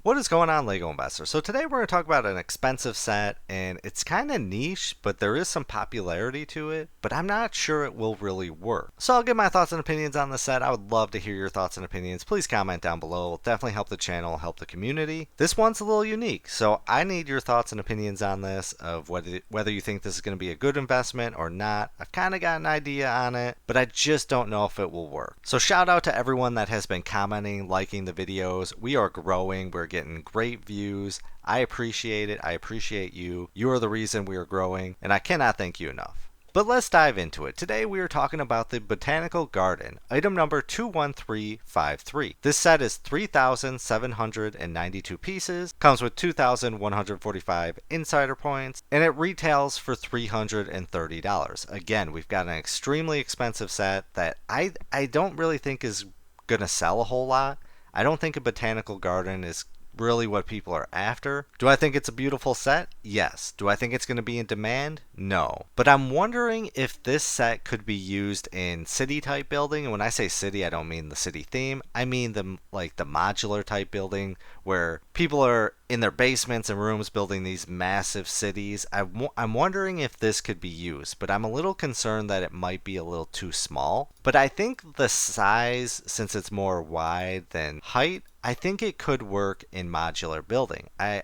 What is going on, Lego Investor? So today we're going to talk about an expensive set, and it's kind of niche, but there is some popularity to it, but I'm not sure it will really work. So I'll give my thoughts and opinions on the set. I would love to hear your thoughts and opinions. Please comment down below. It'll definitely help the channel, help the community. This one's a little unique, so I need your thoughts and opinions on this, of whether you think this is going to be a good investment or not. I've kind of got an idea on it, but I just don't know if it will work. So shout out to everyone that has been commenting, liking the videos. We are growing. We're getting great views. I appreciate it. I appreciate you. You are the reason we are growing, and I cannot thank you enough. But let's dive into it. Today we are talking about the Botanical Garden, item number 21353. This set is 3,792 pieces, comes with 2,145 insider points, and it retails for $330. Again, we've got an extremely expensive set that I don't really think is going to sell a whole lot. I don't think a Botanical Garden is really what people are after. Do I think it's a beautiful set? Yes. Do I think it's going to be in demand? No. But I'm wondering if this set could be used in city type building. And when I say city, I don't mean the city theme. I mean the modular type building where people are in their basements and rooms building these massive cities. I'm wondering if this could be used, but I'm a little concerned that it might be a little too small. But I think the size, since it's more wide than height, I think it could work in modular building. I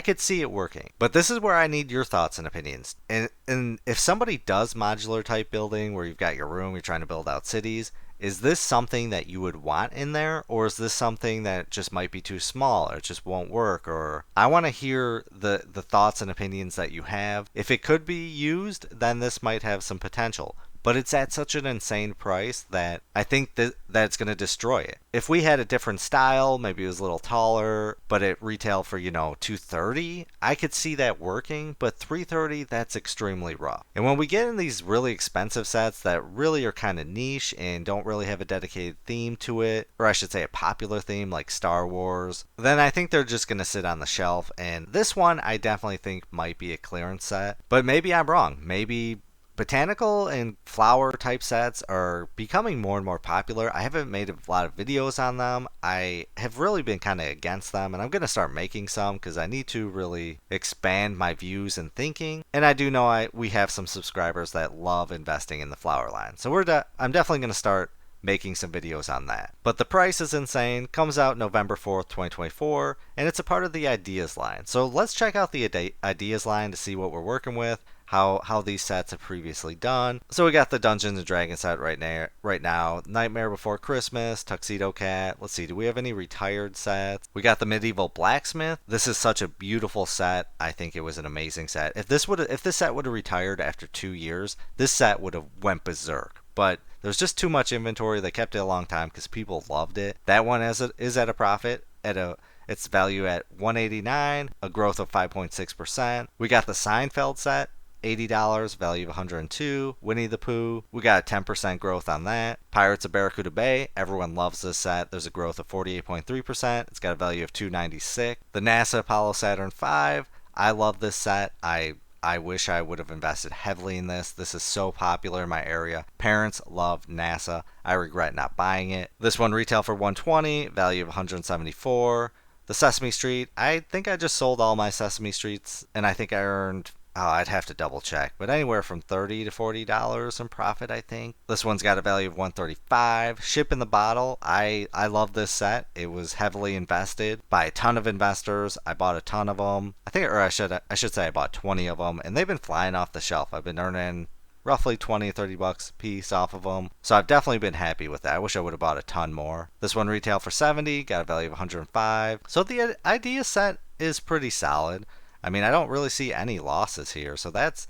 could see it working. But this is where I need your thoughts and opinions. And if somebody does modular type building where you've got your room, you're trying to build out cities, is this something that you would want in there, or is this something that just might be too small, or it just won't work? Or I want to hear the thoughts and opinions that you have. If it could be used, then this might have some potential. But it's at such an insane price that I think that it's going to destroy it. If we had a different style, maybe it was a little taller, but it retailed for, $230, I could see that working, but $330, that's extremely rough. And when we get in these really expensive sets that really are kind of niche and don't really have a dedicated theme to it, or I should say a popular theme like Star Wars, then I think they're just going to sit on the shelf. And this one I definitely think might be a clearance set, but maybe I'm wrong. Maybe botanical and flower type sets are becoming more and more popular. I haven't made a lot of videos on them. I have really been kind of against them, and I'm going to start making some because I need to really expand my views and thinking. And I do know we have some subscribers that love investing in the flower line. So I'm definitely going to start making some videos on that. But the price is insane. Comes out November 4th, 2024, and it's a part of the Ideas line. So let's check out the Ideas line to see what we're working with, how these sets have previously done. So we got the Dungeons and Dragons set right now, Nightmare Before Christmas, Tuxedo Cat. Let's see, do we have any retired sets? We got the Medieval Blacksmith. This is such a beautiful set. I think it was an amazing set. If this set would have retired after 2 years, this set would have went berserk. But there's just too much inventory. They kept it a long time because people loved it. That one is at a profit its value at $189, a growth of 5.6%. We got the Seinfeld set, $80, value of 102. Winnie the Pooh, we got a 10% growth on that. Pirates of Barracuda Bay, everyone loves this set. There's a growth of 48.3%. It's got a value of 296. The NASA Apollo Saturn V, I love this set. I wish I would have invested heavily in this. This is so popular in my area. Parents love NASA. I regret not buying it. This one retailed for $120, value of 174. The Sesame Street, I think I just sold all my Sesame Streets, and I think I earned, I'd have to double check, but anywhere from $30 to $40 in profit, I think. This one's got a value of $135. Ship in the Bottle, I love this set. It was heavily invested by a ton of investors. I bought a ton of them. I should say I bought 20 of them, and they've been flying off the shelf. I've been earning roughly 20 to $30 a piece off of them. So I've definitely been happy with that. I wish I would have bought a ton more. This one retailed for $70, got a value of 105. So the idea set is pretty solid. I mean, I don't really see any losses here, so that's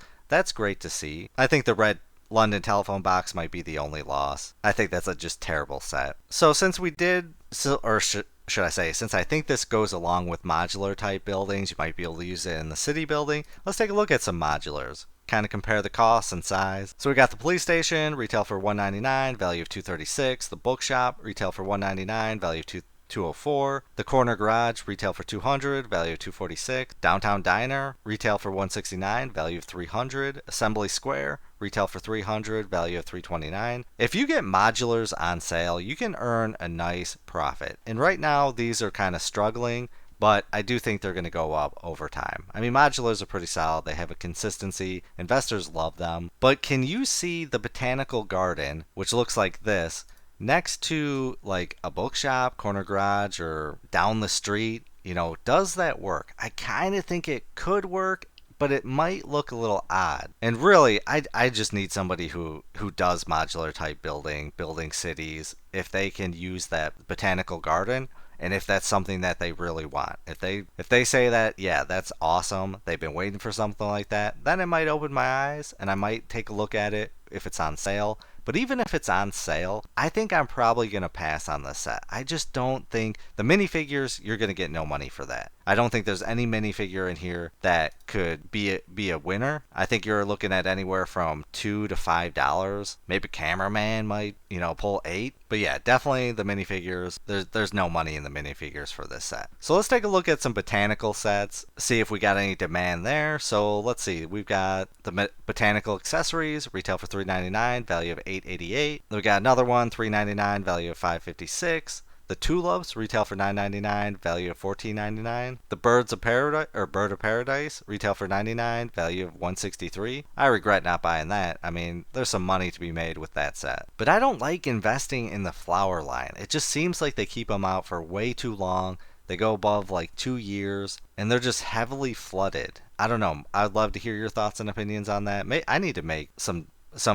great to see. I think the red London telephone box might be the only loss. I think that's a just terrible set. So since we did, should I say, since I think this goes along with modular type buildings, you might be able to use it in the city building, let's take a look at some modulars. Kind of compare the costs and size. So we got the police station, retail for $199, value of $236. The bookshop, retail for $199, value of $204. The Corner Garage, retail for $200, value of $246. Downtown Diner, retail for $169, value of $300. Assembly Square, retail for $300, value of $329. If you get modulars on sale, you can earn a nice profit. And right now, these are kind of struggling, but I do think they're going to go up over time. I mean, modulars are pretty solid. They have a consistency. Investors love them. But can you see the Botanical Garden, which looks like this, next to like a bookshop, Corner Garage, or down the street? You know, does that work? I kind of think it could work, but it might look a little odd. And really, I just need somebody who does modular type building cities, if they can use that Botanical Garden, and if that's something that they really want. If they say that, yeah, that's awesome, they've been waiting for something like that, then it might open my eyes and I might take a look at it if it's on sale. But even if it's on sale, I think I'm probably going to pass on this set. I just don't think the minifigures, you're going to get no money for that. I don't think there's any minifigure in here that could be a winner. I think you're looking at anywhere from $2 to $5. Maybe Cameraman might, pull $8. But yeah, definitely the minifigures. There's no money in the minifigures for this set. So let's take a look at some botanical sets, see if we got any demand there. So let's see. We've got the botanical accessories, retail for $3.99, value of $8.88. We got another one, $3.99, value of $5.56. The tulips retail for $9.99, value of $14.99. The bird of paradise retail for $99, value of $163. I regret not buying that. I mean, there's some money to be made with that set. But I don't like investing in the flower line. It just seems like they keep them out for way too long. They go above like 2 years, and they're just heavily flooded. I don't know. I'd love to hear your thoughts and opinions on that. I need to make some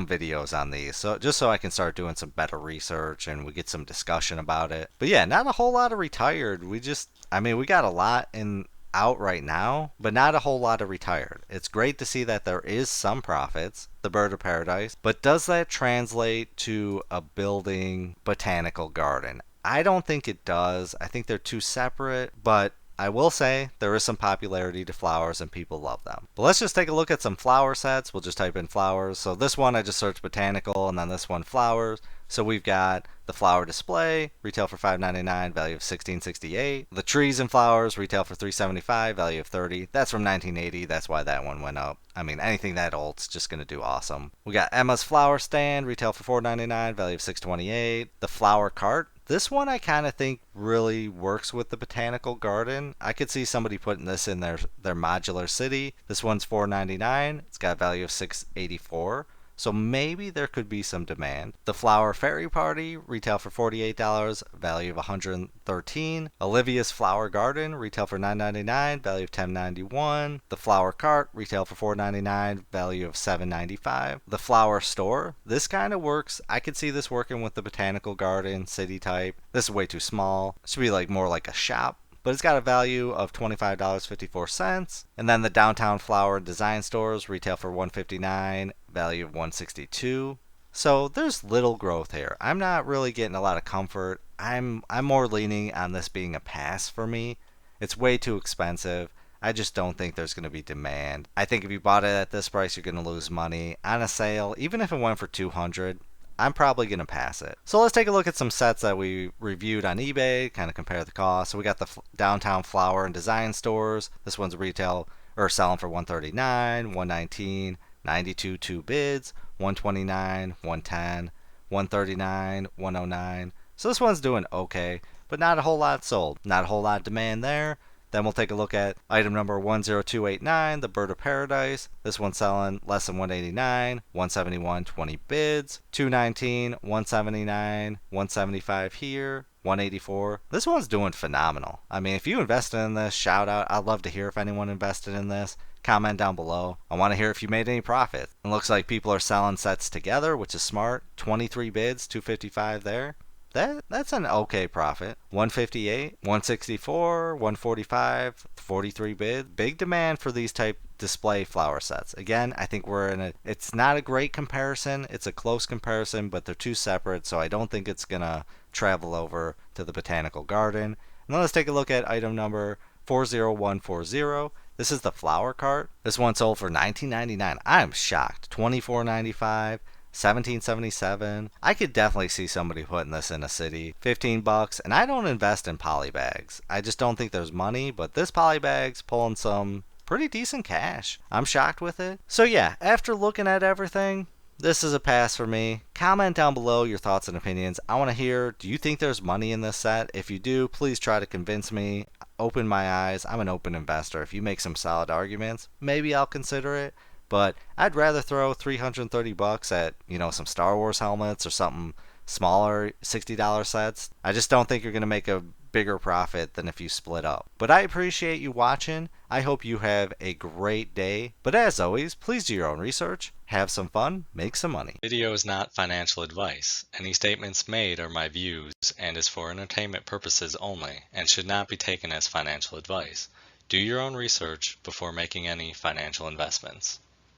videos on these, so just so I can start doing some better research and we get some discussion about it. But yeah, not a whole lot of retired. We got a lot out right now, but not a whole lot of retired. It's great to see that there is some profits, the bird of paradise, but does that translate to a building botanical garden? I don't think it does. I think they're too separate, but I will say there is some popularity to flowers and people love them. But let's just take a look at some flower sets. We'll just type in flowers. So this one I just searched botanical, and then this one flowers. So we've got the flower display, retail for $5.99, value of $16.68. The trees and flowers retail for $3.75, value of $30. That's from 1980. That's why that one went up. I mean, anything that old's just gonna do awesome. We got Emma's flower stand, retail for $4.99, value of $6.28. The flower cart. This one I kind of think really works with the botanical garden. I could see somebody putting this in their modular city. This one's $4.99. It's got a value of $6.84. So maybe there could be some demand. The Flower Fairy Party, retail for $48, value of $113. Olivia's Flower Garden, retail for $9.99, value of $10.91. The Flower Cart, retail for $4.99, value of $7.95. The Flower Store, this kind of works. I could see this working with the Botanical Garden, city type. This is way too small. It should be more like a shop. But it's got a value of $25.54. And then the Downtown Flower Design Stores retail for $159, value of $162. So there's little growth here. I'm not really getting a lot of comfort. I'm more leaning on this being a pass for me. It's way too expensive. I just don't think there's going to be demand. I think if you bought it at this price, you're going to lose money. On a sale, even if it went for $200, I'm probably going to pass it. So let's take a look at some sets that we reviewed on eBay, kind of compare the cost. So we got the Downtown Flower and Design Stores. This one's retail or selling for $139, $119, $92, 2 bids, $129, $110, $139, $109. So this one's doing okay, but not a whole lot sold. Not a whole lot of demand there. Then we'll take a look at item number 10289, the Bird of Paradise. This one's selling less than $189, $171, 20 bids, $219, $179, $175 here, $184. This one's doing phenomenal. I mean, if you invested in this, shout out. I'd love to hear if anyone invested in this. Comment down below. I want to hear if you made any profit. It looks like people are selling sets together, which is smart. 23 bids, $255 there. That's an okay profit. 158, 164, 145, 43 bids. Big demand for these type display flower sets. Again, I think it's not a great comparison. It's a close comparison, but they're two separate, so I don't think it's gonna travel over to the Botanical Garden. And then let's take a look at item number 40140. This is the flower cart. This one sold for $19.99. I'm shocked. $24.95. 1777. I could definitely see somebody putting this in a city. $15, and I don't invest in poly bags. I just don't think there's money, but this poly bag's pulling some pretty decent cash. I'm shocked with it. So yeah, after looking at everything, this is a pass for me. Comment down below your thoughts and opinions. I want to hear, do you think there's money in this set? If you do, please try to convince me. Open my eyes. I'm an open investor. If you make some solid arguments, maybe I'll consider it. But I'd rather throw $330 at, some Star Wars helmets or something smaller, $60 sets. I just don't think you're going to make a bigger profit than if you split up. But I appreciate you watching. I hope you have a great day. But as always, please do your own research, have some fun, make some money. Video is not financial advice. Any statements made are my views and is for entertainment purposes only and should not be taken as financial advice. Do your own research before making any financial investments.